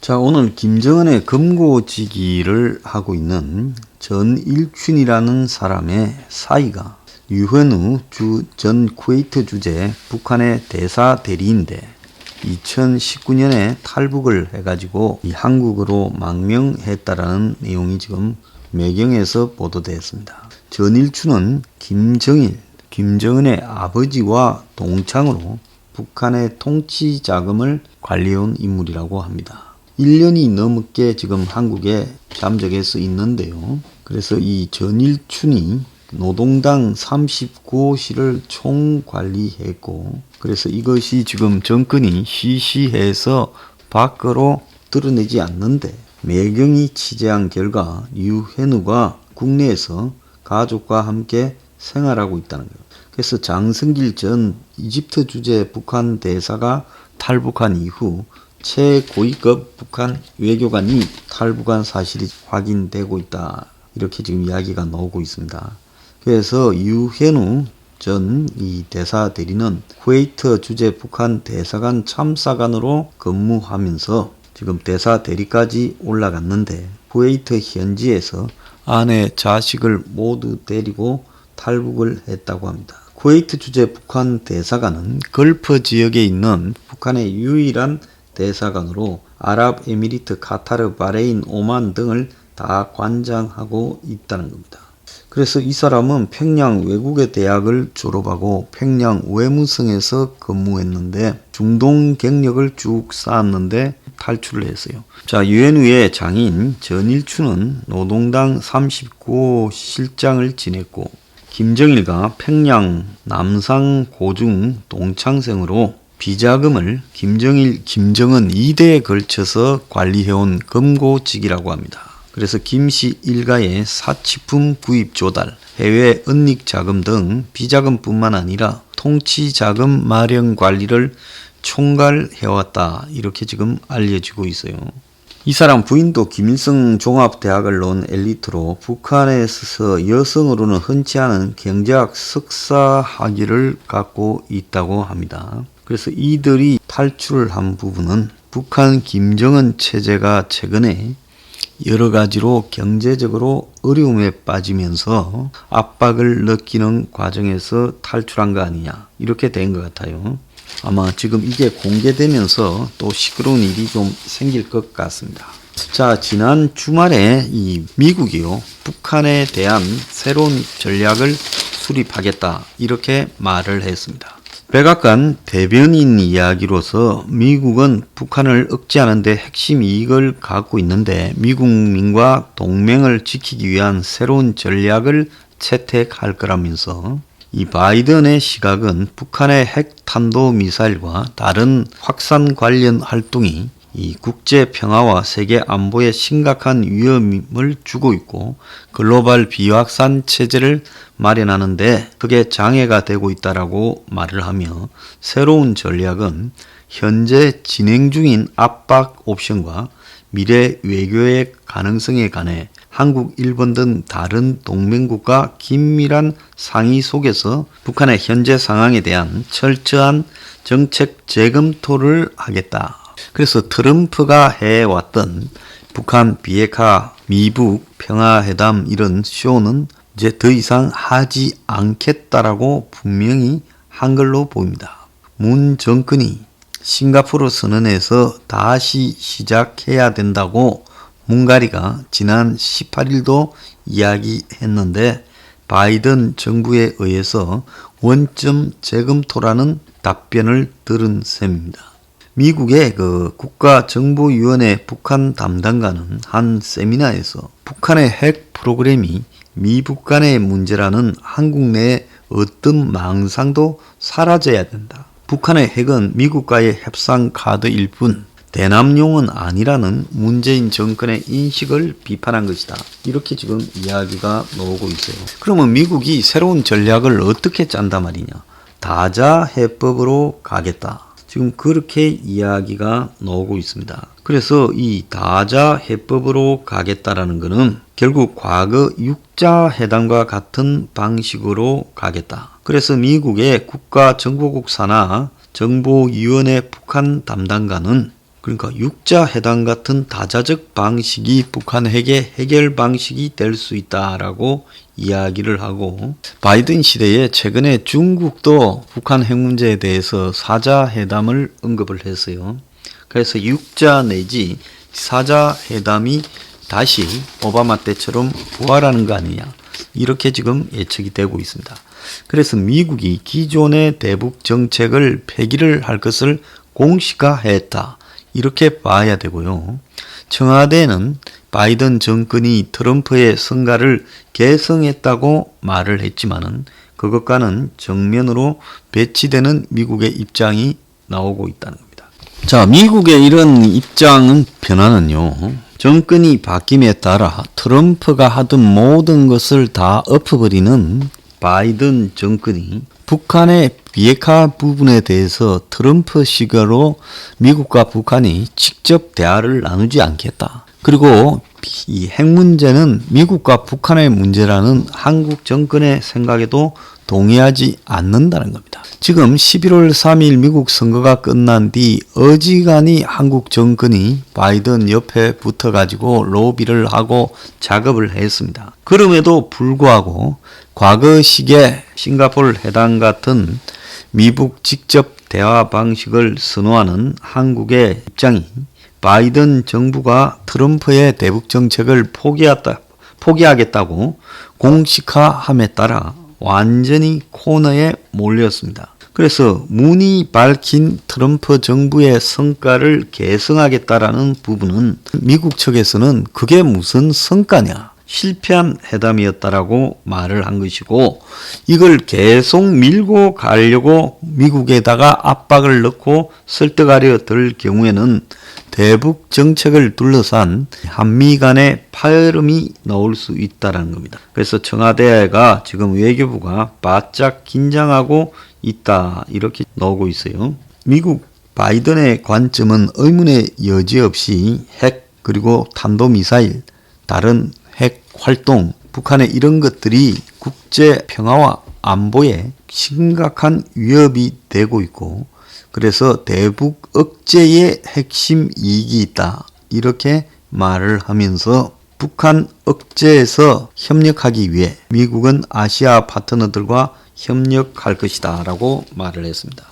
자, 오늘 김정은의 금고지기를 하고 있는 전일춘이라는 사람의 사이가 유현우 전 쿠웨이트 주재 북한의 대사 대리인데 2019년에 탈북을 해가지고 이 한국으로 망명했다라는 내용이 지금 매경에서 보도되었습니다. 전일춘은 김정은의 아버지와 동창으로 북한의 통치 자금을 관리해온 인물이라고 합니다. 1년이 넘게 지금 한국에 잠적해서 있는데요. 그래서 이 전일춘이 노동당 39호실을 총관리했고, 그래서 이것이 지금 정권이 시시해서 밖으로 드러내지 않는데, 매경이 취재한 결과 유현우가 국내에서 가족과 함께 생활하고 있다는 거예요. 그래서 장성길 전 이집트 주재 북한 대사가 탈북한 이후 최고위급 북한 외교관이 탈북한 사실이 확인되고 있다. 이렇게 지금 이야기가 나오고 있습니다. 그래서 유현우 전 이 대사 대리는 쿠웨이트 주재 북한 대사관 참사관으로 근무하면서 지금 대사 대리까지 올라갔는데 쿠웨이트 현지에서 아내, 자식을 모두 데리고 탈북을 했다고 합니다. 쿠웨이트 주재 북한 대사관은 걸프 지역에 있는 북한의 유일한 대사관으로 아랍에미리트, 카타르, 바레인, 오만 등을 다 관장하고 있다는 겁니다. 그래서 이 사람은 평양 외국의 대학을 졸업하고 평양 외무성에서 근무했는데 중동 경력을 쭉 쌓았는데 탈출을 했어요. 자, 유엔우의 장인 전일춘은 노동당 39호 실장을 지냈고 김정일과 평양 남상 고중 동창생으로 비자금을 김정은 2대에 걸쳐서 관리해온 금고직이라고 합니다. 그래서 김씨 일가의 사치품 구입 조달, 해외 은닉 자금 등 비자금뿐만 아니라 통치 자금 마련 관리를 총괄해왔다. 이렇게 지금 알려지고 있어요. 이 사람 부인도 김일성 종합대학을 나온 엘리트로 북한에서 여성으로는 흔치 않은 경제학 석사 학위를 갖고 있다고 합니다. 그래서 이들이 탈출을 한 부분은 북한 김정은 체제가 최근에 여러 가지로 경제적으로 어려움에 빠지면서 압박을 느끼는 과정에서 탈출한 거 아니냐, 이렇게 된 것 같아요. 아마 지금 이게 공개되면서 또 시끄러운 일이 좀 생길 것 같습니다. 자, 지난 주말에 이 미국이요, 북한에 대한 새로운 전략을 수립하겠다, 이렇게 말을 했습니다. 백악관 대변인 이야기로서 미국은 북한을 억제하는 데 핵심 이익을 갖고 있는데 미국민과 동맹을 지키기 위한 새로운 전략을 채택할 거라면서, 이 바이든의 시각은 북한의 핵 탄도 미사일과 다른 확산 관련 활동이 이 국제 평화와 세계 안보에 심각한 위험을 주고 있고 글로벌 비확산 체제를 마련하는데 그게 장애가 되고 있다라고 말을 하며, 새로운 전략은 현재 진행 중인 압박 옵션과 미래 외교의 가능성에 관해 한국, 일본 등 다른 동맹국과 긴밀한 상의 속에서 북한의 현재 상황에 대한 철저한 정책 재검토를 하겠다. 그래서 트럼프가 해왔던 북한 비핵화, 미북 평화회담 이런 쇼는 이제 더 이상 하지 않겠다라고 분명히 한 걸로 보입니다. 문 정권이 싱가포르 선언에서 다시 시작해야 된다고 문가리가 지난 18일도 이야기했는데 바이든 정부에 의해서 원점 재검토라는 답변을 들은 셈입니다. 미국의 국가정보위원회 북한 담당관은 한 세미나에서 북한의 핵 프로그램이 미북 간의 문제라는 한국 내의 어떤 망상도 사라져야 된다. 북한의 핵은 미국과의 협상 카드일 뿐 대남용은 아니라는 문재인 정권의 인식을 비판한 것이다. 이렇게 지금 이야기가 나오고 있어요. 그러면 미국이 새로운 전략을 어떻게 짠단 말이냐? 다자해법으로 가겠다. 지금 그렇게 이야기가 나오고 있습니다. 그래서 이 다자해법으로 가겠다라는 것은 결국 과거 육자회담과 같은 방식으로 가겠다. 그래서 미국의 국가정보국 산하 정보위원회 북한 담당관은 그러니까 육자 회담 같은 다자적 방식이 북한 핵의 해결 방식이 될 수 있다라고 이야기를 하고, 바이든 시대에 최근에 중국도 북한 핵 문제에 대해서 사자 회담을 언급을 했어요. 그래서 육자 내지 사자 회담이 다시 오바마 때처럼 부활하는 거 아니냐, 이렇게 지금 예측이 되고 있습니다. 그래서 미국이 기존의 대북 정책을 폐기를 할 것을 공식화했다, 이렇게 봐야 되고요. 청와대는 바이든 정권이 트럼프의 성과를 계승했다고 말을 했지만은 그것과는 정면으로 배치되는 미국의 입장이 나오고 있다는 겁니다. 자, 미국의 이런 입장은 변화는요, 정권이 바뀜에 따라 트럼프가 하던 모든 것을 다 엎어버리는 바이든 정권이 북한의 비핵화 부분에 대해서 트럼프식으로 미국과 북한이 직접 대화를 나누지 않겠다. 그리고 이 핵 문제는 미국과 북한의 문제라는 한국 정권의 생각에도 동의하지 않는다는 겁니다. 지금 11월 3일 미국 선거가 끝난 뒤 어지간히 한국 정권이 바이든 옆에 붙어가지고 로비를 하고 작업을 했습니다. 그럼에도 불구하고 과거식의 싱가포르 회담 같은 미국 직접 대화 방식을 선호하는 한국의 입장이 바이든 정부가 트럼프의 대북 정책을 포기하겠다고 공식화함에 따라 완전히 코너에 몰렸습니다. 그래서 문이 밝힌 트럼프 정부의 성과를 계승하겠다라는 부분은 미국 측에서는 그게 무슨 성과냐, 실패한 회담이었다라고 말을 한 것이고, 이걸 계속 밀고 가려고 미국에다가 압박을 넣고 설득하려 들 경우에는 대북 정책을 둘러싼 한미 간의 파열음이 나올 수 있다는 겁니다. 그래서 청와대가 지금 외교부가 바짝 긴장하고 있다, 이렇게 나오고 있어요. 미국 바이든의 관점은 의문의 여지 없이 핵, 그리고 탄도미사일, 다른 핵 활동, 북한의 이런 것들이 국제 평화와 안보에 심각한 위협이 되고 있고, 그래서 대북 억제의 핵심 이익이 있다, 이렇게 말을 하면서 북한 억제에서 협력하기 위해 미국은 아시아 파트너들과 협력할 것이다 라고 말을 했습니다.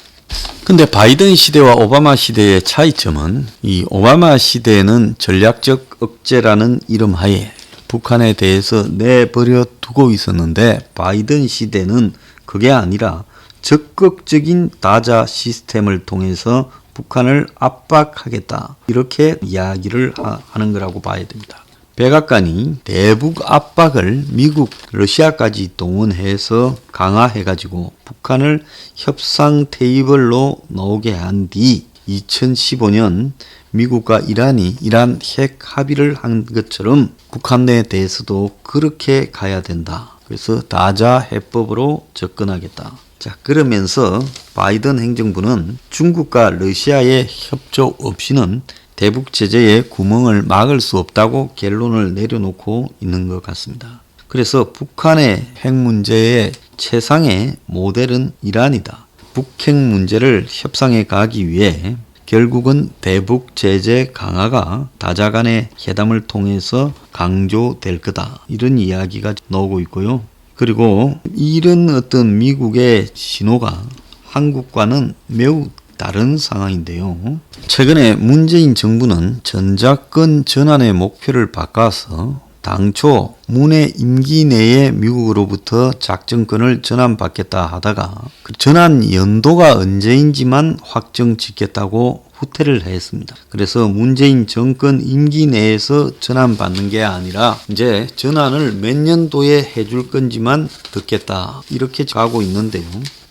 근데 바이든 시대와 오바마 시대의 차이점은, 이 오바마 시대에는 전략적 억제라는 이름 하에 북한에 대해서 내버려 두고 있었는데, 바이든 시대는 그게 아니라 적극적인 다자 시스템을 통해서 북한을 압박하겠다, 이렇게 이야기를 하는 거라고 봐야 됩니다. 백악관이 대북 압박을 미국, 러시아까지 동원해서 강화해가지고 북한을 협상 테이블로 나오게 한 뒤 2015년 미국과 이란이 이란 핵 합의를 한 것처럼 북한에 대해서도 그렇게 가야 된다. 그래서 다자 해법으로 접근하겠다. 자, 그러면서 바이든 행정부는 중국과 러시아의 협조 없이는 대북 제재의 구멍을 막을 수 없다고 결론을 내려놓고 있는 것 같습니다. 그래서 북한의 핵 문제의 최상의 모델은 이란이다. 북핵 문제를 협상에 가기 위해 결국은 대북 제재 강화가 다자 간의 회담을 통해서 강조될 거다, 이런 이야기가 나오고 있고요. 그리고 이런 어떤 미국의 신호가 한국과는 매우 다른 상황인데요. 최근에 문재인 정부는 전작권 전환의 목표를 바꿔서 당초 문의 임기 내에 미국으로부터 작전권을 전환받겠다 하다가 그 전환 연도가 언제인지만 확정 짓겠다고 후퇴를 했습니다. 그래서 문재인 정권 임기 내에서 전환받는 게 아니라 이제 전환을 몇 년도에 해줄 건지만 듣겠다, 이렇게 가고 있는데요.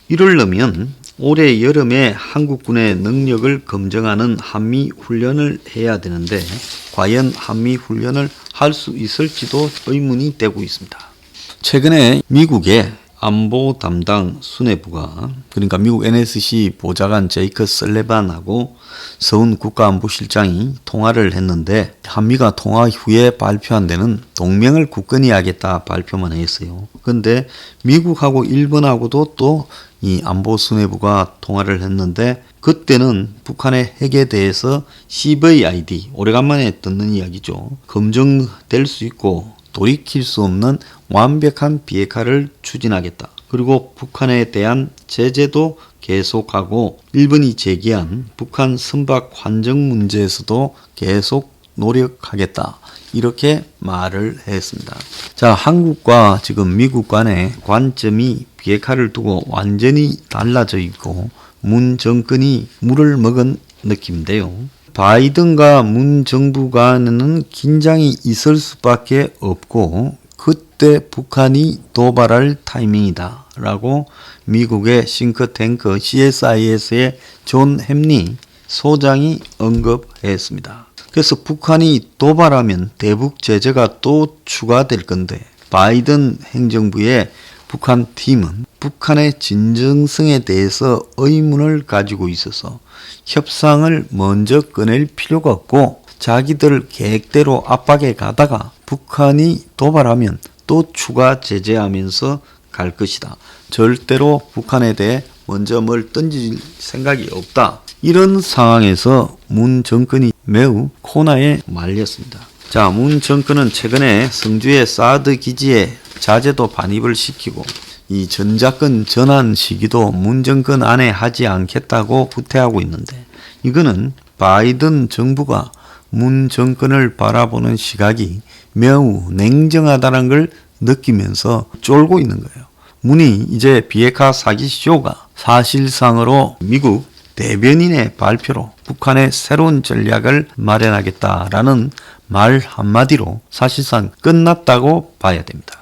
이러려면 올해 여름에 한국군의 능력을 검증하는 한미 훈련을 해야 되는데, 과연 한미 훈련을 할 수 있을지도 의문이 되고 있습니다. 최근에 미국의 안보 담당 수뇌부가 그러니까 미국 NSC 보좌관 제이크 설레반하고 서훈 국가안보실장이 통화를 했는데 한미가 통화 후에 발표한 데는 동맹을 굳건히 하겠다 발표만 했어요. 그런데 미국하고 일본하고도 또 이 안보 수뇌부가 통화를 했는데 그때는 북한의 핵에 대해서 CVID 오래간만에 듣는 이야기죠. 검증될 수 있고 돌이킬 수 없는 완벽한 비핵화를 추진하겠다. 그리고 북한에 대한 제재도 계속하고 일본이 제기한 북한 선박 환정 문제에서도 계속 노력하겠다. 이렇게 말을 했습니다. 자, 한국과 지금 미국 간의 관점이 비핵화를 두고 완전히 달라져 있고 문 정권이 물을 먹은 느낌인데요. 바이든과 문 정부 간에는 긴장이 있을 수밖에 없고 그때 북한이 도발할 타이밍이다 라고 미국의 싱크탱크 CSIS의 존 햄리 소장이 언급했습니다. 그래서 북한이 도발하면 대북 제재가 또 추가될 건데 바이든 행정부의 북한 팀은 북한의 진정성에 대해서 의문을 가지고 있어서 협상을 먼저 꺼낼 필요가 없고 자기들 계획대로 압박해 가다가 북한이 도발하면 또 추가 제재하면서 갈 것이다. 절대로 북한에 대해 먼저 뭘 던질 생각이 없다. 이런 상황에서 문 정권이 매우 코너에 말렸습니다. 자, 문 정권은 최근에 성주의 사드 기지에 자재도 반입을 시키고 이 전작권 전환 시기도 문 정권 안에 하지 않겠다고 후퇴하고 있는데 이거는 바이든 정부가 문 정권을 바라보는 시각이 매우 냉정하다는 걸 느끼면서 쫄고 있는 거예요. 문이 이제 비핵화 사기 쇼가 사실상으로 미국 대변인의 발표로 북한의 새로운 전략을 마련하겠다라는 말 한마디로 사실상 끝났다고 봐야 됩니다.